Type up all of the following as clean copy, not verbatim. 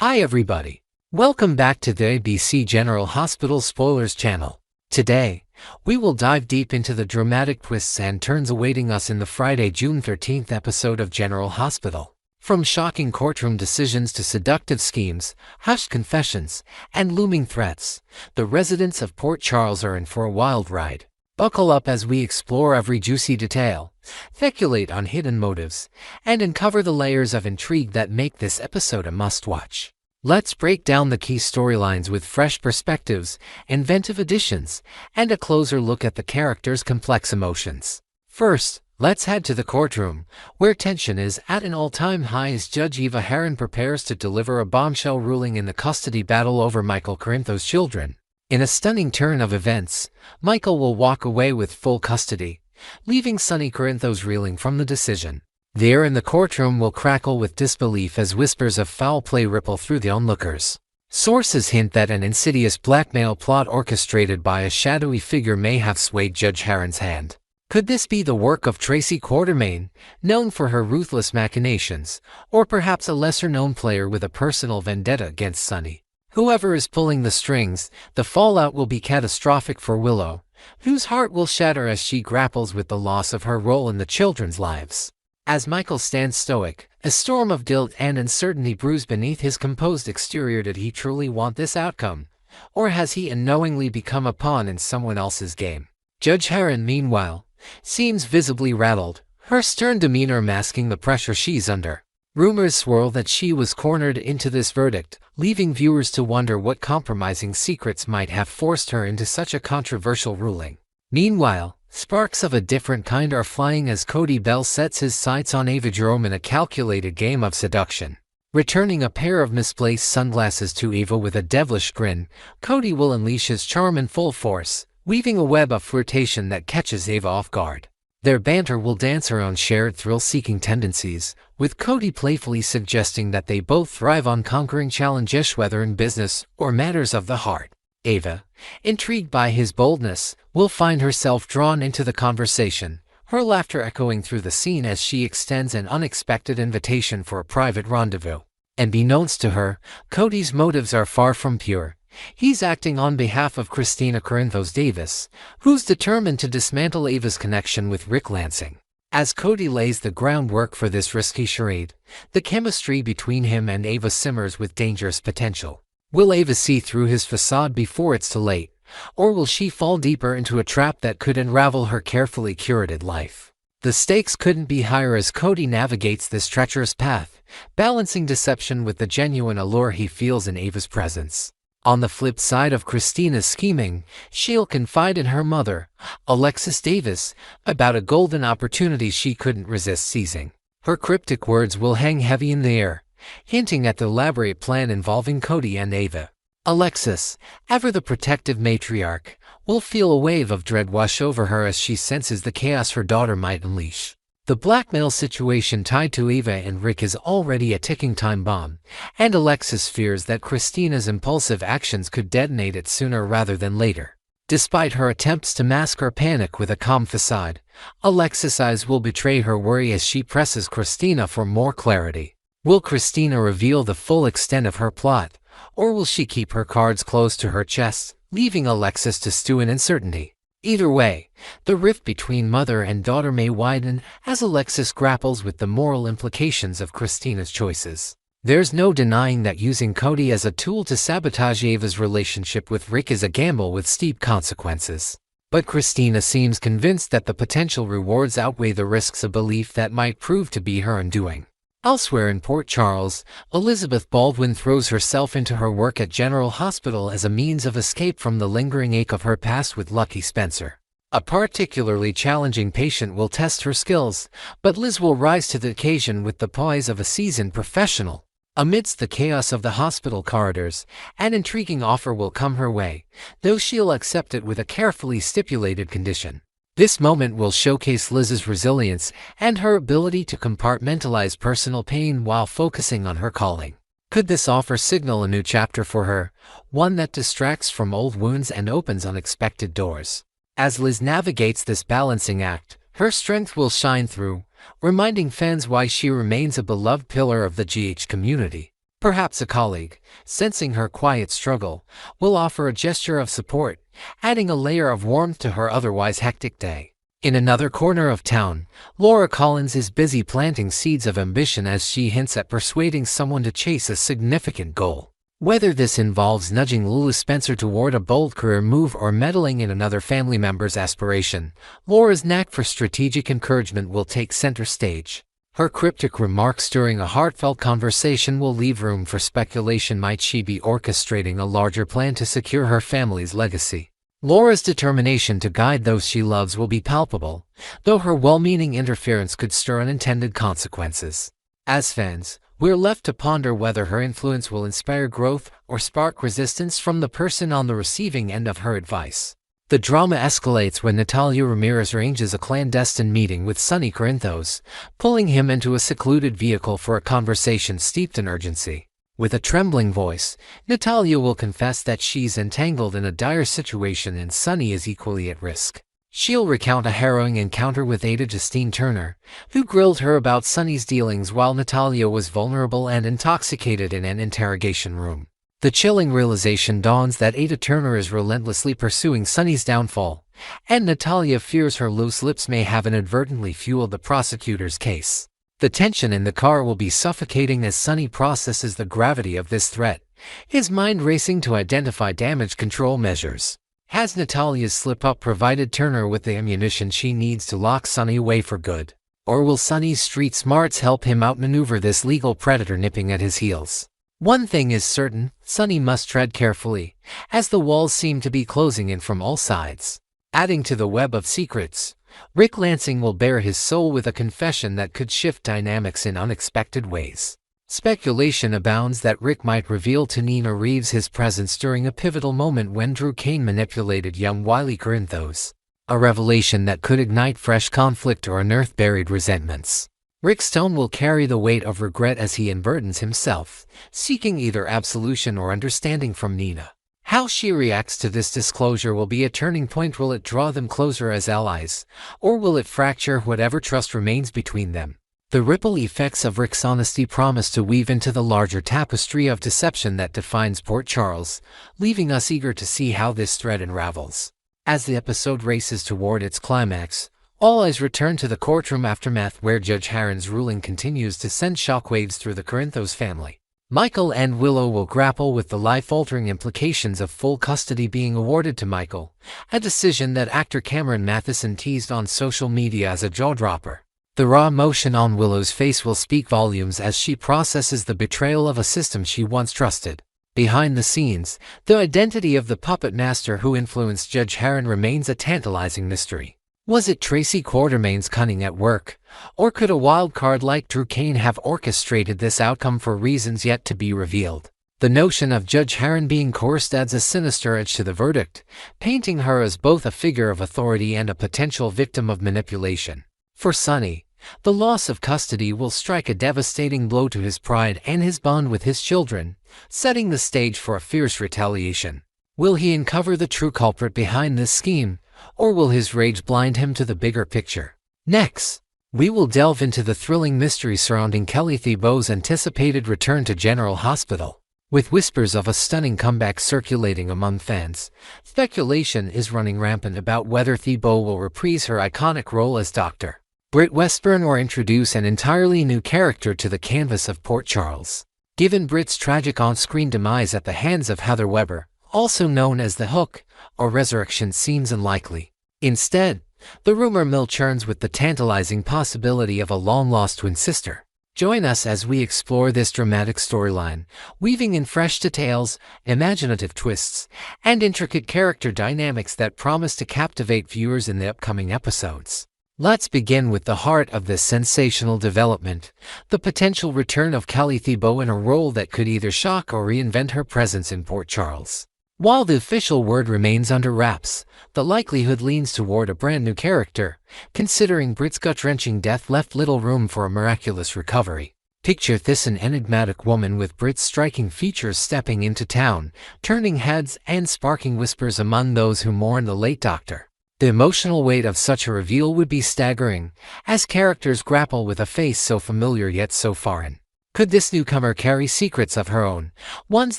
Hi everybody. Welcome back to the ABC General Hospital Spoilers channel. Today, we will dive deep into the dramatic twists and turns awaiting us in the Friday, June 13th episode of General Hospital. From shocking courtroom decisions to seductive schemes, hushed confessions, and looming threats, the residents of Port Charles are in for a wild ride. Buckle up as we explore every juicy detail, speculate on hidden motives, and uncover the layers of intrigue that make this episode a must-watch. Let's break down the key storylines with fresh perspectives, inventive additions, and a closer look at the characters' complex emotions. First, let's head to the courtroom, where tension is at an all-time high as Judge Eva Heron prepares to deliver a bombshell ruling in the custody battle over Michael Corinthos' children. In a stunning turn of events, Michael will walk away with full custody, leaving Sonny Corinthos reeling from the decision. There in the courtroom will crackle with disbelief as whispers of foul play ripple through the onlookers. Sources hint that an insidious blackmail plot orchestrated by a shadowy figure may have swayed Judge Heron's hand. Could this be the work of Tracy Quartermaine, known for her ruthless machinations, or perhaps a lesser-known player with a personal vendetta against Sonny? Whoever is pulling the strings, the fallout will be catastrophic for Willow, whose heart will shatter as she grapples with the loss of her role in the children's lives. As Michael stands stoic, a storm of guilt and uncertainty brews beneath his composed exterior. Did he truly want this outcome? Or has he unknowingly become a pawn in someone else's game? Judge Heron, meanwhile, seems visibly rattled, her stern demeanor masking the pressure she's under. Rumors swirl that she was cornered into this verdict, leaving viewers to wonder what compromising secrets might have forced her into such a controversial ruling. Meanwhile, sparks of a different kind are flying as Cody Bell sets his sights on Ava Jerome in a calculated game of seduction. Returning a pair of misplaced sunglasses to Ava with a devilish grin, Cody will unleash his charm in full force, weaving a web of flirtation that catches Ava off guard. Their banter will dance around shared thrill-seeking tendencies, with Cody playfully suggesting that they both thrive on conquering challenges whether in business or matters of the heart. Ava, intrigued by his boldness, will find herself drawn into the conversation, her laughter echoing through the scene as she extends an unexpected invitation for a private rendezvous. Unbeknownst to her, Cody's motives are far from pure. He's acting on behalf of Christina Corinthos Davis, who's determined to dismantle Ava's connection with Ric Lansing. As Cody lays the groundwork for this risky charade, the chemistry between him and Ava simmers with dangerous potential. Will Ava see through his facade before it's too late, or will she fall deeper into a trap that could unravel her carefully curated life? The stakes couldn't be higher as Cody navigates this treacherous path, balancing deception with the genuine allure he feels in Ava's presence. On the flip side of Christina's scheming, she'll confide in her mother, Alexis Davis, about a golden opportunity she couldn't resist seizing. Her cryptic words will hang heavy in the air, hinting at the elaborate plan involving Cody and Ava. Alexis, ever the protective matriarch, will feel a wave of dread wash over her as she senses the chaos her daughter might unleash. The blackmail situation tied to Ava and Ric is already a ticking time bomb, and Alexis fears that Christina's impulsive actions could detonate it sooner rather than later. Despite her attempts to mask her panic with a calm facade, Alexis' eyes will betray her worry as she presses Christina for more clarity. Will Christina reveal the full extent of her plot, or will she keep her cards close to her chest, leaving Alexis to stew in uncertainty? Either way, the rift between mother and daughter may widen as Alexis grapples with the moral implications of Christina's choices. There's no denying that using Cody as a tool to sabotage Ava's relationship with Ric is a gamble with steep consequences. But Christina seems convinced that the potential rewards outweigh the risks, a belief that might prove to be her undoing. Elsewhere in Port Charles, Elizabeth Baldwin throws herself into her work at General Hospital as a means of escape from the lingering ache of her past with Lucky Spencer. A particularly challenging patient will test her skills, but Liz will rise to the occasion with the poise of a seasoned professional. Amidst the chaos of the hospital corridors, an intriguing offer will come her way, though she'll accept it with a carefully stipulated condition. This moment will showcase Liz's resilience and her ability to compartmentalize personal pain while focusing on her calling. Could this offer signal a new chapter for her, one that distracts from old wounds and opens unexpected doors? As Liz navigates this balancing act, her strength will shine through, reminding fans why she remains a beloved pillar of the GH community. Perhaps a colleague, sensing her quiet struggle, will offer a gesture of support, adding a layer of warmth to her otherwise hectic day. In another corner of town, Laura Collins is busy planting seeds of ambition as she hints at persuading someone to chase a significant goal. Whether this involves nudging Lulu Spencer toward a bold career move or meddling in another family member's aspiration, Laura's knack for strategic encouragement will take center stage. Her cryptic remarks during a heartfelt conversation will leave room for speculation. Might she be orchestrating a larger plan to secure her family's legacy? Laura's determination to guide those she loves will be palpable, though her well-meaning interference could stir unintended consequences. As fans, we're left to ponder whether her influence will inspire growth or spark resistance from the person on the receiving end of her advice. The drama escalates when Natalia Ramirez arranges a clandestine meeting with Sonny Corinthos, pulling him into a secluded vehicle for a conversation steeped in urgency. With a trembling voice, Natalia will confess that she's entangled in a dire situation and Sonny is equally at risk. She'll recount a harrowing encounter with Ada Justine Turner, who grilled her about Sonny's dealings while Natalia was vulnerable and intoxicated in an interrogation room. The chilling realization dawns that Ada Turner is relentlessly pursuing Sonny's downfall, and Natalia fears her loose lips may have inadvertently fueled the prosecutor's case. The tension in the car will be suffocating as Sonny processes the gravity of this threat, his mind racing to identify damage control measures. Has Natalia's slip-up provided Turner with the ammunition she needs to lock Sonny away for good? Or will Sonny's street smarts help him outmaneuver this legal predator nipping at his heels? One thing is certain, Sonny must tread carefully, as the walls seem to be closing in from all sides. Adding to the web of secrets, Ric Lansing will bare his soul with a confession that could shift dynamics in unexpected ways. Speculation abounds that Ric might reveal to Nina Reeves his presence during a pivotal moment when Drew Kane manipulated young Wiley Corinthos, a revelation that could ignite fresh conflict or unearth buried resentments. Ric's tone will carry the weight of regret as he unburdens himself, seeking either absolution or understanding from Nina. How she reacts to this disclosure will be a turning point. Will it draw them closer as allies, or will it fracture whatever trust remains between them? The ripple effects of Ric's honesty promise to weave into the larger tapestry of deception that defines Port Charles, leaving us eager to see how this thread unravels. As the episode races toward its climax, all eyes return to the courtroom aftermath where Judge Harron's ruling continues to send shockwaves through the Corinthos family. Michael and Willow will grapple with the life-altering implications of full custody being awarded to Michael, a decision that actor Cameron Matheson teased on social media as a jaw-dropper. The raw emotion on Willow's face will speak volumes as she processes the betrayal of a system she once trusted. Behind the scenes, the identity of the puppet master who influenced Judge Harron remains a tantalizing mystery. Was it Tracy Quartermain's cunning at work, or could a wild card like Drew Kane have orchestrated this outcome for reasons yet to be revealed? The notion of Judge Harron being coerced adds a sinister edge to the verdict, painting her as both a figure of authority and a potential victim of manipulation. For Sonny, the loss of custody will strike a devastating blow to his pride and his bond with his children, setting the stage for a fierce retaliation. Will he uncover the true culprit behind this scheme, or will his rage blind him to the bigger picture? Next, we will delve into the thrilling mystery surrounding Kelly Thibault's anticipated return to General Hospital. With whispers of a stunning comeback circulating among fans, speculation is running rampant about whether Thibault will reprise her iconic role as Dr. Britt Westbourne or introduce an entirely new character to the canvas of Port Charles. Given Britt's tragic on-screen demise at the hands of Heather Weber, also known as The Hook, a resurrection seems unlikely. Instead, the rumor mill churns with the tantalizing possibility of a long-lost twin sister. Join us as we explore this dramatic storyline, weaving in fresh details, imaginative twists, and intricate character dynamics that promise to captivate viewers in the upcoming episodes. Let's begin with the heart of this sensational development, the potential return of Kelly Thibault in a role that could either shock or reinvent her presence in Port Charles. While the official word remains under wraps, the likelihood leans toward a brand new character, considering Britt's gut-wrenching death left little room for a miraculous recovery. Picture this: an enigmatic woman with Britt's striking features stepping into town, turning heads and sparking whispers among those who mourn the late doctor. The emotional weight of such a reveal would be staggering, as characters grapple with a face so familiar yet so foreign. Could this newcomer carry secrets of her own, ones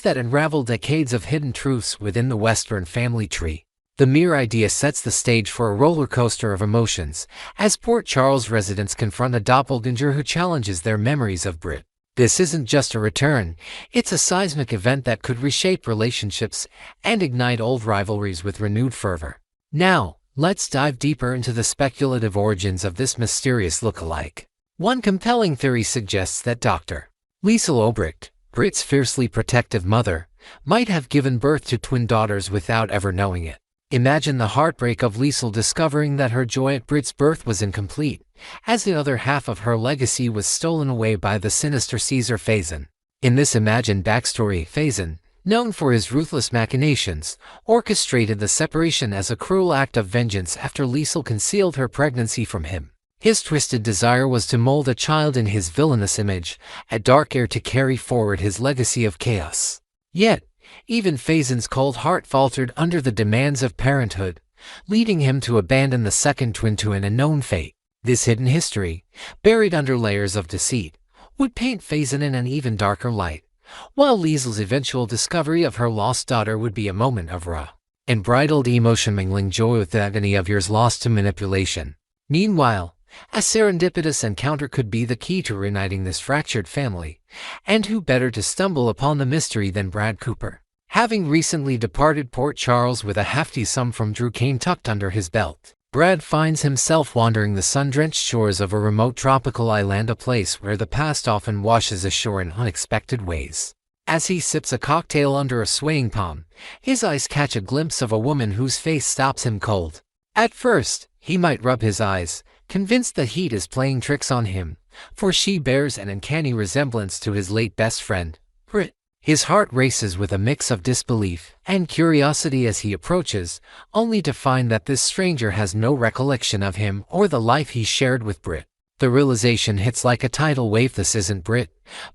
that unravel decades of hidden truths within the Westbourne family tree? The mere idea sets the stage for a roller coaster of emotions, as Port Charles residents confront a doppelganger who challenges their memories of Britt. This isn't just a return, it's a seismic event that could reshape relationships and ignite old rivalries with renewed fervor. Now, let's dive deeper into the speculative origins of this mysterious look-alike. One compelling theory suggests that Dr. Liesl Obrecht, Britt's fiercely protective mother, might have given birth to twin daughters without ever knowing it. Imagine the heartbreak of Liesl discovering that her joy at Britt's birth was incomplete, as the other half of her legacy was stolen away by the sinister Caesar Faison. In this imagined backstory, Faison, known for his ruthless machinations, orchestrated the separation as a cruel act of vengeance after Liesl concealed her pregnancy from him. His twisted desire was to mold a child in his villainous image, a dark heir to carry forward his legacy of chaos. Yet, even Faison's cold heart faltered under the demands of parenthood, leading him to abandon the second twin to an unknown fate. This hidden history, buried under layers of deceit, would paint Faison in an even darker light, while Liesl's eventual discovery of her lost daughter would be a moment of raw, unbridled emotion mingling joy with the agony of years lost to manipulation. Meanwhile, a serendipitous encounter could be the key to reuniting this fractured family, and who better to stumble upon the mystery than Brad Cooper? Having recently departed Port Charles with a hefty sum from Drew Kane tucked under his belt, Brad finds himself wandering the sun-drenched shores of a remote tropical island, a place where the past often washes ashore in unexpected ways. As he sips a cocktail under a swaying palm, his eyes catch a glimpse of a woman whose face stops him cold. At first, he might rub his eyes, convinced the heat is playing tricks on him, for she bears an uncanny resemblance to his late best friend, Britt. His heart races with a mix of disbelief and curiosity as he approaches, only to find that this stranger has no recollection of him or the life he shared with Britt. The realization hits like a tidal wave. This isn't Britt,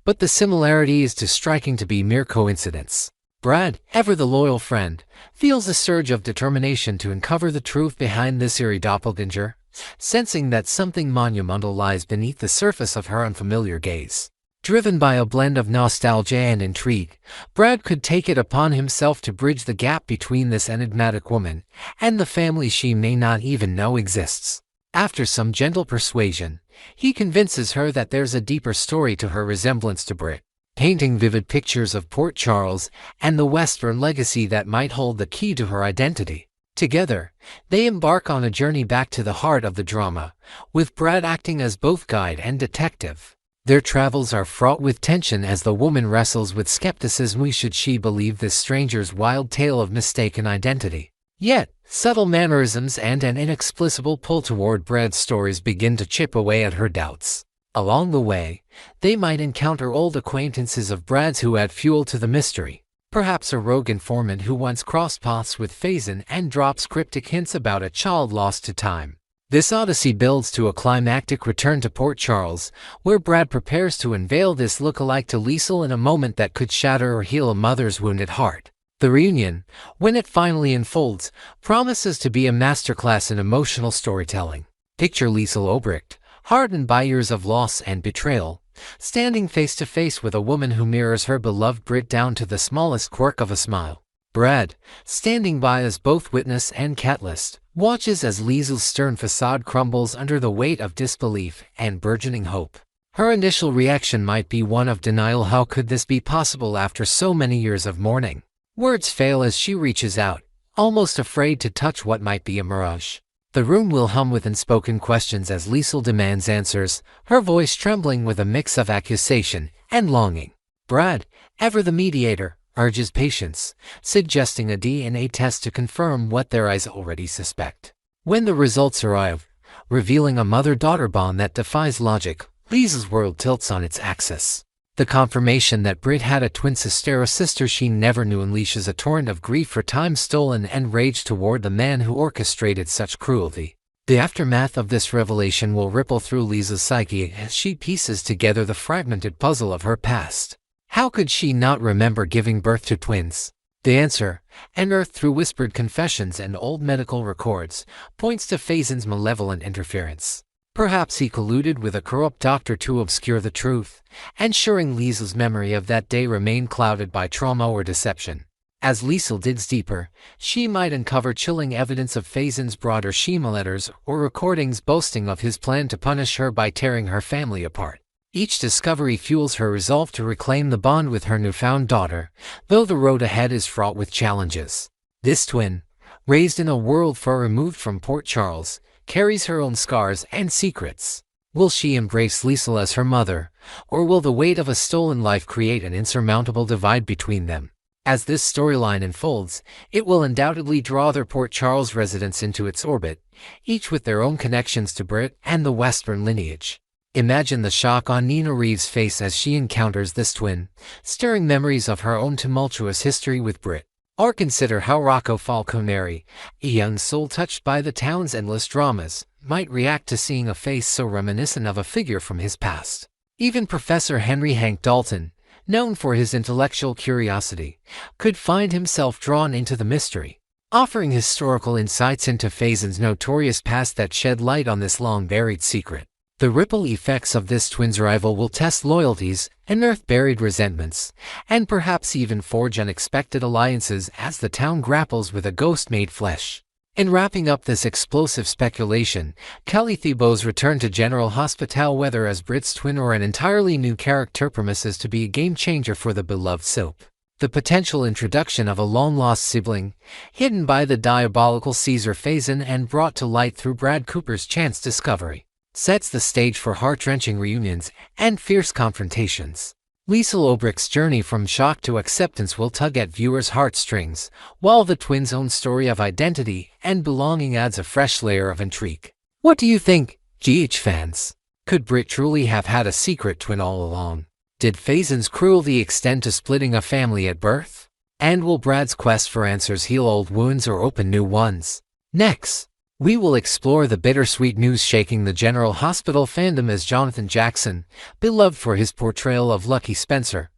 but the similarity is too striking to be mere coincidence. Brad, ever the loyal friend, feels a surge of determination to uncover the truth behind this eerie doppelganger, sensing that something monumental lies beneath the surface of her unfamiliar gaze. Driven by a blend of nostalgia and intrigue, Brad could take it upon himself to bridge the gap between this enigmatic woman and the family she may not even know exists. After some gentle persuasion, he convinces her that there's a deeper story to her resemblance to Britt, painting vivid pictures of Port Charles and the Westbourne legacy that might hold the key to her identity. Together, they embark on a journey back to the heart of the drama, with Brad acting as both guide and detective. Their travels are fraught with tension as the woman wrestles with skepticism. Should she believe this stranger's wild tale of mistaken identity? Yet, subtle mannerisms and an inexplicable pull toward Brad's stories begin to chip away at her doubts. Along the way, they might encounter old acquaintances of Brad's who add fuel to the mystery. Perhaps a rogue informant who once crossed paths with Faison and drops cryptic hints about a child lost to time. This odyssey builds to a climactic return to Port Charles, where Brad prepares to unveil this look-alike to Liesl in a moment that could shatter or heal a mother's wounded heart. The reunion, when it finally unfolds, promises to be a masterclass in emotional storytelling. Picture Liesl Obrecht, hardened by years of loss and betrayal, standing face to face with a woman who mirrors her beloved Britt down to the smallest quirk of a smile. Brad, standing by as both witness and catalyst, watches as Liesl's stern facade crumbles under the weight of disbelief and burgeoning hope. Her initial reaction might be one of denial. How could this be possible after so many years of mourning? Words fail as she reaches out, almost afraid to touch what might be a mirage. The room will hum with unspoken questions as Liesl demands answers, her voice trembling with a mix of accusation and longing. Brad, ever the mediator, urges patience, suggesting a DNA test to confirm what their eyes already suspect. When the results arrive, revealing a mother-daughter bond that defies logic, Liesl's world tilts on its axis. The confirmation that Britt had a twin sister, a sister she never knew, unleashes a torrent of grief for time stolen and rage toward the man who orchestrated such cruelty. The aftermath of this revelation will ripple through Liesl's psyche as she pieces together the fragmented puzzle of her past. How could she not remember giving birth to twins? The answer, unearthed through whispered confessions and old medical records, points to Faison's malevolent interference. Perhaps he colluded with a corrupt doctor to obscure the truth, ensuring Liesel's memory of that day remained clouded by trauma or deception. As Liesel digs deeper, she might uncover chilling evidence of Faison's broader schema letters or recordings boasting of his plan to punish her by tearing her family apart. Each discovery fuels her resolve to reclaim the bond with her newfound daughter, though the road ahead is fraught with challenges. This twin, raised in a world far removed from Port Charles, carries her own scars and secrets. Will she embrace Liesel as her mother, or will the weight of a stolen life create an insurmountable divide between them? As this storyline unfolds, it will undoubtedly draw their Port Charles residents into its orbit, each with their own connections to Britt and the Westbourne lineage. Imagine the shock on Nina Reeves' face as she encounters this twin, stirring memories of her own tumultuous history with Britt. Or consider how Rocco Falconeri, a young soul touched by the town's endless dramas, might react to seeing a face so reminiscent of a figure from his past. Even Professor Henry Hank Dalton, known for his intellectual curiosity, could find himself drawn into the mystery, offering historical insights into Faison's notorious past that shed light on this long-buried secret. The ripple effects of this twins' rival will test loyalties, unearth buried resentments, and perhaps even forge unexpected alliances as the town grapples with a ghost made flesh. In wrapping up this explosive speculation, Kelly Thibault's return to General Hospital, whether as Britt's twin or an entirely new character, promises to be a game-changer for the beloved soap. The potential introduction of a long-lost sibling, hidden by the diabolical Caesar Faison and brought to light through Brad Cooper's chance discovery, sets the stage for heart-wrenching reunions and fierce confrontations. Liesel Obrich's journey from shock to acceptance will tug at viewers' heartstrings, while the twins' own story of identity and belonging adds a fresh layer of intrigue. What do you think, GH fans? Could Britt truly have had a secret twin all along? Did Faison's cruelty extend to splitting a family at birth? And will Brad's quest for answers heal old wounds or open new ones? Next, we will explore the bittersweet news shaking the General Hospital fandom as Jonathan Jackson, beloved for his portrayal of Lucky Spencer,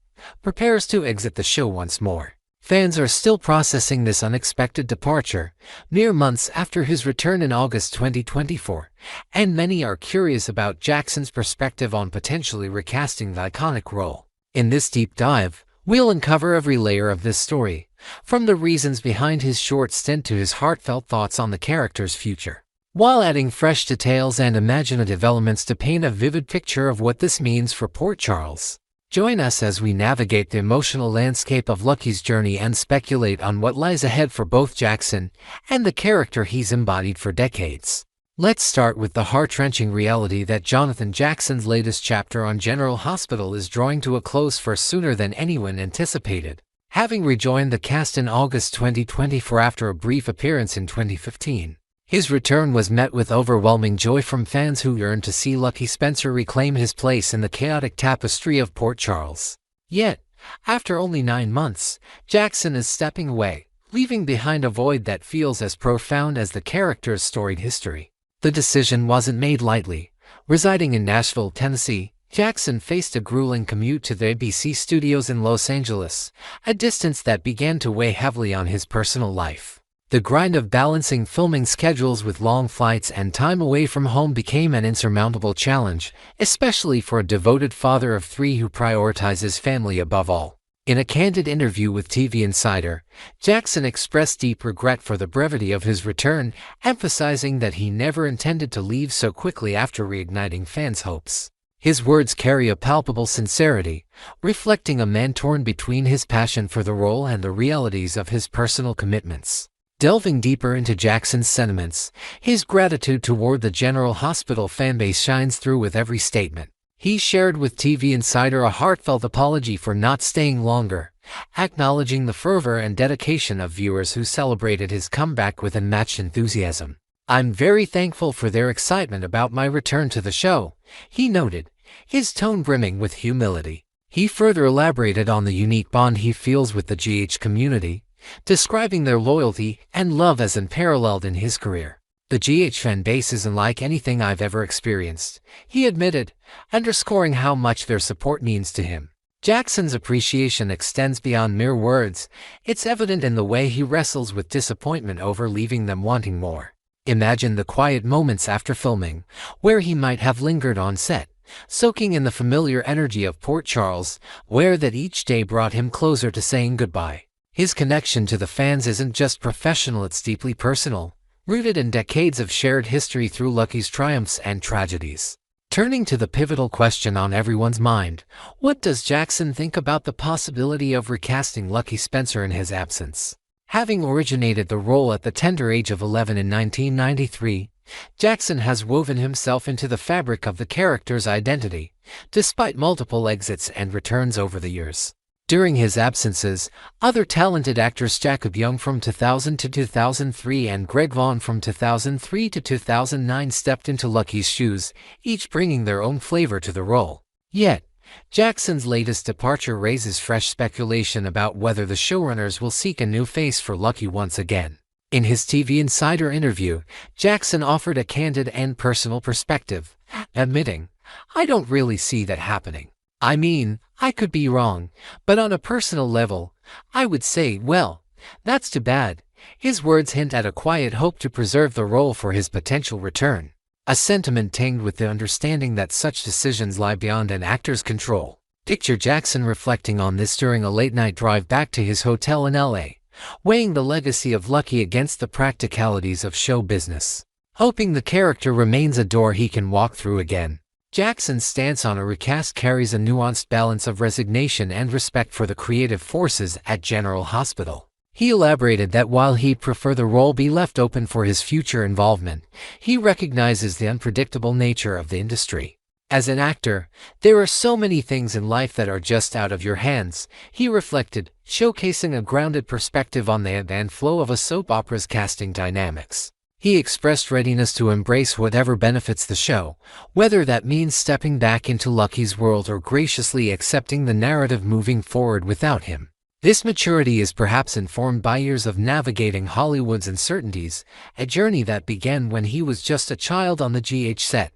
prepares to exit the show once more. Fans are still processing this unexpected departure, mere months after his return in August 2024, and many are curious about Jackson's perspective on potentially recasting the iconic role. In this deep dive, we'll uncover every layer of this story, from the reasons behind his short stint to his heartfelt thoughts on the character's future, while adding fresh details and imaginative elements to paint a vivid picture of what this means for Port Charles. Join us as we navigate the emotional landscape of Lucky's journey and speculate on what lies ahead for both Jackson and the character he's embodied for decades. Let's start with the heart-wrenching reality that Jonathan Jackson's latest chapter on General Hospital is drawing to a close far sooner than anyone anticipated. Having rejoined the cast in August 2024 after a brief appearance in 2015, his return was met with overwhelming joy from fans who yearned to see Lucky Spencer reclaim his place in the chaotic tapestry of Port Charles. Yet, after only 9 months, Jackson is stepping away, leaving behind a void that feels as profound as the character's storied history. The decision wasn't made lightly. Residing in Nashville, Tennessee, Jackson faced a grueling commute to the ABC studios in Los Angeles, a distance that began to weigh heavily on his personal life. The grind of balancing filming schedules with long flights and time away from home became an insurmountable challenge, especially for a devoted father of 3 who prioritizes family above all. In a candid interview with TV Insider, Jackson expressed deep regret for the brevity of his return, emphasizing that he never intended to leave so quickly after reigniting fans' hopes. His words carry a palpable sincerity, reflecting a man torn between his passion for the role and the realities of his personal commitments. Delving deeper into Jackson's sentiments, his gratitude toward the General Hospital fanbase shines through with every statement. He shared with TV Insider a heartfelt apology for not staying longer, acknowledging the fervor and dedication of viewers who celebrated his comeback with unmatched enthusiasm. "I'm very thankful for their excitement about my return to the show," he noted, his tone brimming with humility. He further elaborated on the unique bond he feels with the GH community, describing their loyalty and love as unparalleled in his career. "The GH fan base is unlike anything I've ever experienced," he admitted, underscoring how much their support means to him. Jackson's appreciation extends beyond mere words. It's evident in the way he wrestles with disappointment over leaving them wanting more. Imagine the quiet moments after filming, where he might have lingered on set, soaking in the familiar energy of Port Charles, where that each day brought him closer to saying goodbye. His connection to the fans isn't just professional, it's deeply personal, rooted in decades of shared history through Lucky's triumphs and tragedies. Turning to the pivotal question on everyone's mind, what does Jackson think about the possibility of recasting Lucky Spencer in his absence? Having originated the role at the tender age of 11 in 1993, Jackson has woven himself into the fabric of the character's identity, despite multiple exits and returns over the years. During his absences, other talented actors Jacob Young from 2000 to 2003 and Greg Vaughn from 2003 to 2009 stepped into Lucky's shoes, each bringing their own flavor to the role. Yet, Jackson's latest departure raises fresh speculation about whether the showrunners will seek a new face for Lucky once again. In his TV Insider interview, Jackson offered a candid and personal perspective, admitting, "I don't really see that happening. I mean, I could be wrong, but on a personal level, I would say, well, that's too bad." His words hint at a quiet hope to preserve the role for his potential return, a sentiment tinged with the understanding that such decisions lie beyond an actor's control. Picture Jackson reflecting on this during a late-night drive back to his hotel in LA, weighing the legacy of Lucky against the practicalities of show business, hoping the character remains a door he can walk through again. Jackson's stance on a recast carries a nuanced balance of resignation and respect for the creative forces at General Hospital. He elaborated that while he'd prefer the role be left open for his future involvement, he recognizes the unpredictable nature of the industry. As an actor, there are so many things in life that are just out of your hands, he reflected, showcasing a grounded perspective on the ebb and flow of a soap opera's casting dynamics. He expressed readiness to embrace whatever benefits the show, whether that means stepping back into Lucky's world or graciously accepting the narrative moving forward without him. This maturity is perhaps informed by years of navigating Hollywood's uncertainties, a journey that began when he was just a child on the GH set,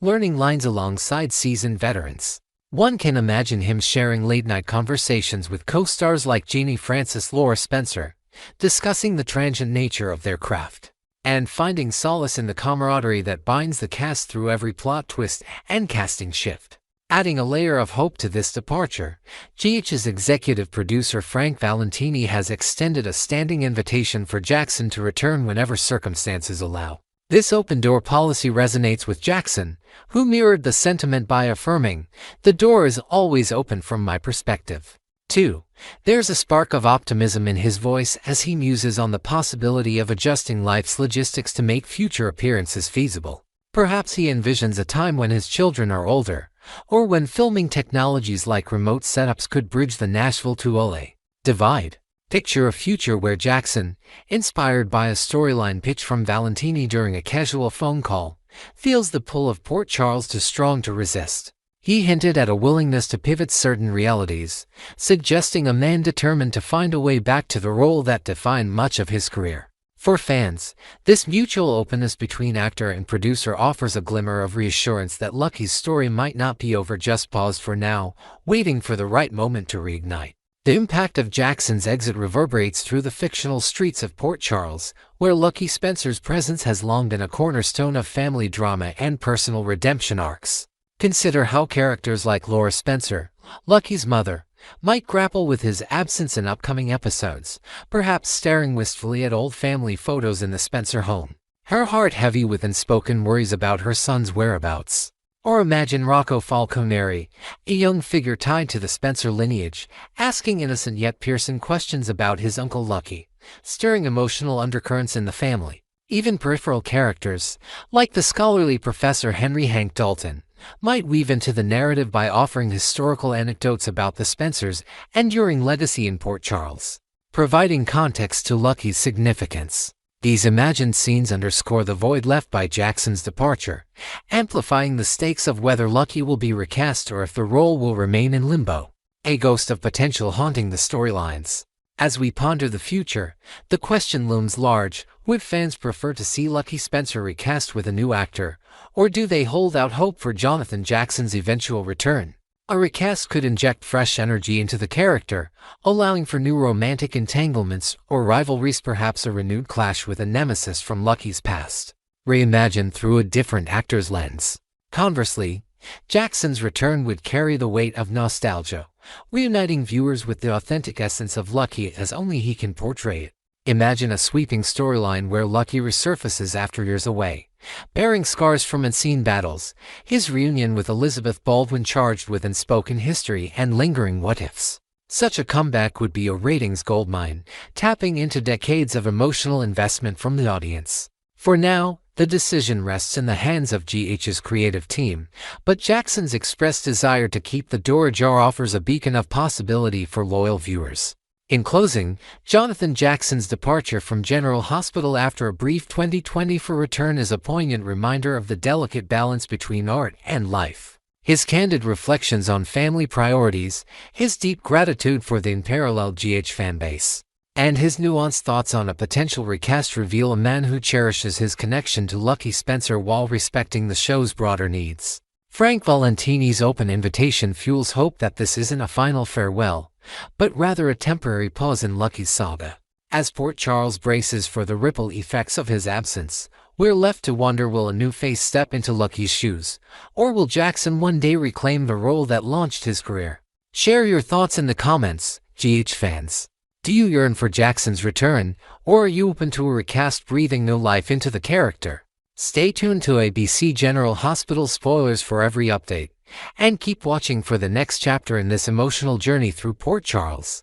learning lines alongside seasoned veterans. One can imagine him sharing late-night conversations with co-stars like Jeannie Francis, Laura Spencer, discussing the transient nature of their craft, and finding solace in the camaraderie that binds the cast through every plot twist and casting shift. Adding a layer of hope to this departure, GH's executive producer Frank Valentini has extended a standing invitation for Jackson to return whenever circumstances allow. This open-door policy resonates with Jackson, who mirrored the sentiment by affirming, "The door is always open from my perspective." 2. There's a spark of optimism in his voice as he muses on the possibility of adjusting life's logistics to make future appearances feasible. Perhaps he envisions a time when his children are older, or when filming technologies like remote setups could bridge the Nashville to LA divide. Picture a future where Jackson, inspired by a storyline pitch from Valentini during a casual phone call, feels the pull of Port Charles too strong to resist. He hinted at a willingness to pivot certain realities, suggesting a man determined to find a way back to the role that defined much of his career. For fans, this mutual openness between actor and producer offers a glimmer of reassurance that Lucky's story might not be over, just paused for now, waiting for the right moment to reignite. The impact of Jackson's exit reverberates through the fictional streets of Port Charles, where Lucky Spencer's presence has long been a cornerstone of family drama and personal redemption arcs. Consider how characters like Laura Spencer, Lucky's mother, might grapple with his absence in upcoming episodes, perhaps staring wistfully at old family photos in the Spencer home, her heart heavy with unspoken worries about her son's whereabouts. Or imagine Rocco Falconeri, a young figure tied to the Spencer lineage, asking innocent yet piercing questions about his Uncle Lucky, stirring emotional undercurrents in the family. Even peripheral characters, like the scholarly Professor Henry Hank Dalton, might weave into the narrative by offering historical anecdotes about the Spencers' enduring legacy in Port Charles, providing context to Lucky's significance. These imagined scenes underscore the void left by Jackson's departure, amplifying the stakes of whether Lucky will be recast or if the role will remain in limbo, a ghost of potential haunting the storylines. As we ponder the future, the question looms large: would fans prefer to see Lucky Spencer recast with a new actor, or do they hold out hope for Jonathan Jackson's eventual return? A recast could inject fresh energy into the character, allowing for new romantic entanglements or rivalries, perhaps a renewed clash with a nemesis from Lucky's past. reimagined through a different actor's lens. Conversely, Jackson's return would carry the weight of nostalgia, reuniting viewers with the authentic essence of Lucky as only he can portray it. Imagine a sweeping storyline where Lucky resurfaces after years away, bearing scars from unseen battles, his reunion with Elizabeth Baldwin charged with unspoken history and lingering what-ifs. Such a comeback would be a ratings goldmine, tapping into decades of emotional investment from the audience. For now, the decision rests in the hands of GH's creative team, but Jackson's expressed desire to keep the door ajar offers a beacon of possibility for loyal viewers. In closing, Jonathan Jackson's departure from General Hospital after a brief 2024 return is a poignant reminder of the delicate balance between art and life. His candid reflections on family priorities, his deep gratitude for the unparalleled GH fanbase, and his nuanced thoughts on a potential recast reveal a man who cherishes his connection to Lucky Spencer while respecting the show's broader needs. Frank Valentini's open invitation fuels hope that this isn't a final farewell, but rather a temporary pause in Lucky's saga. As Port Charles braces for the ripple effects of his absence, we're left to wonder, will a new face step into Lucky's shoes, or will Jackson one day reclaim the role that launched his career? Share your thoughts in the comments, GH fans. Do you yearn for Jackson's return, or are you open to a recast breathing new life into the character? Stay tuned to ABC General Hospital spoilers for every update, and keep watching for the next chapter in this emotional journey through Port Charles.